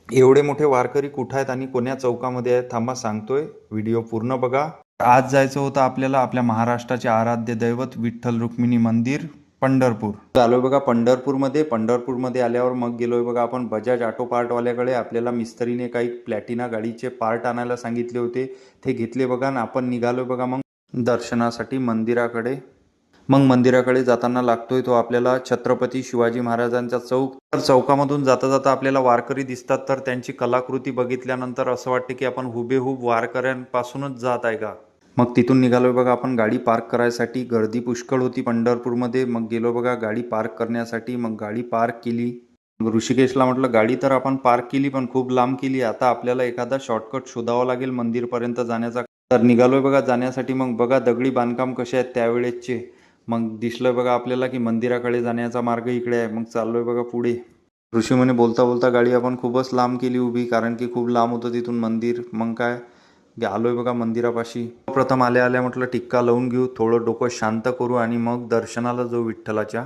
एवढे मोठे वारकरी कुठं आहेत आणि कोण्या चौकामध्ये आहेत थांबा सांगतोय, व्हिडिओ पूर्ण बघा. आज जायचं होतं आपल्याला आपल्या महाराष्ट्राचे आराध्य दैवत विठ्ठल रुक्मिणी मंदिर पंढरपूर आलोय बघा. पंढरपूरमध्ये आल्यावर मग गेलोय बघा आपण बजाज ऑटो पार्टवाल्याकडे. आपल्याला मिस्त्रीने काही प्लॅटिना गाडीचे पार्ट आणायला सांगितले होते, ते घेतले बघा आणि आपण निघालोय बघा मग दर्शनासाठी मंदिराकडे. मग मंदिराकडे जाताना लागतोय तो आपल्याला छत्रपती शिवाजी महाराजांचा चौक. तर चौकामधून जाता जाता आपल्याला वारकरी दिसतात, तर त्यांची कलाकृती बघितल्यानंतर असं वाटते की आपण हुबेहूब वारकऱ्यांपासूनच जात आहे का. मग तिथून निघालोय बघा आपण गाडी पार्क करायसाठी. गर्दी पुष्कळ होती पंढरपूरमध्ये. मग गेलो बघा गाडी पार्क करण्यासाठी. मग गाडी पार्क केली. मग ऋषिकेशला म्हटलं गाडी तर आपण पार्क केली, पण खूप लांब केली. आता आपल्याला एखादा शॉर्टकट शोधावा लागेल मंदिरपर्यंत जाण्याचा. तर निघालोय बघा जाण्यासाठी. मग बघा दगडी बांधकाम कसे आहेत त्यावेळेसचे. मग दिसलं बघा आपल्याला की मंदिराकडे जाण्याचा मार्ग इकडे आहे. मग चाललोय बघा पुढे. ऋषी म्हणे बोलता बोलता गाडी आपण खूपच लांब केली उभी, कारण की खूप लांब होतं तिथून मंदिर. मग काय आलोय बघा मंदिरापाशी. प्रथम आल्या आल्या म्हटलं टिक्का लावून घेऊ, थोडं डोकं शांत करू आणि मग दर्शनाला जाऊ विठ्ठलाच्या.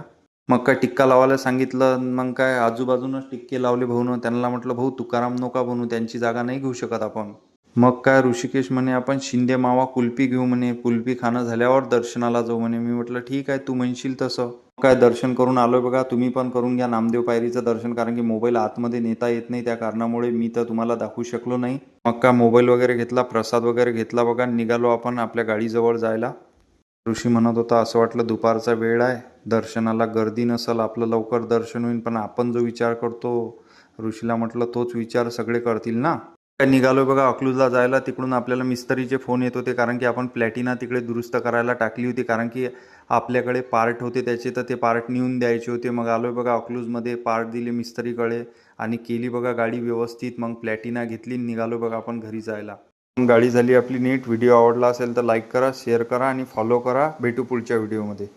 मग काय टिक्का लावायला सांगितलं. मग काय आजूबाजूनच टिक्के लावले भाऊनं. त्यांना म्हटलं भाऊ तुकाराम नका बनू, त्यांची जागा नाही घेऊ शकत आपण. मग काय ऋषिकेश म्हणे आपण शिंदे मावा कुल्फी घेऊ म्हणे, कुल्फी खाणं झाल्यावर दर्शनाला जाऊ म्हणे. मी म्हटलं ठीक आहे तू म्हणशील तसं. काय दर्शन करून आलोय बघा. तुम्ही पण करून घ्या नामदेव पायरीचं दर्शन, कारण की मोबाईल आतमध्ये नेता येत नाही, त्या कारणामुळे मी तर तुम्हाला दाखवू शकलो नाही. मग काय मोबाईल वगैरे घेतला, प्रसाद वगैरे घेतला बघा. निघालो आपण आपल्या गाडीजवळ जायला. ऋषी म्हणत होता असं वाटलं दुपारचा वेळ आहे, दर्शनाला गर्दी नसल, आपलं लवकर दर्शन होईल. पण आपण जो विचार करतो, ऋषीला म्हटलं तोच विचार सगळे करतील ना. काय निघालोय बघा अकलूजला जायला. तिकडून आपल्याला मिस्त्रीचे फोन येत होते, कारण की आपण प्लॅटिना तिकडे दुरुस्त करायला टाकली होती, कारण की आपल्याकडे पार्ट होते त्याचे, तर ते पार्ट नेऊन द्यायचे होते. मग आलोय बघा अकलूजमध्ये, पार्ट दिले मिस्त्रीकडे आणि केली बघा गाडी व्यवस्थित. मग प्लॅटिना घेतली, निघालो बघा आपण घरी जायला. गाडी झाली आपली नीट. व्हिडिओ आवडला असेल तर लाईक करा, शेअर करा आणि फॉलो करा. भेटू पुढच्या व्हिडिओमध्ये.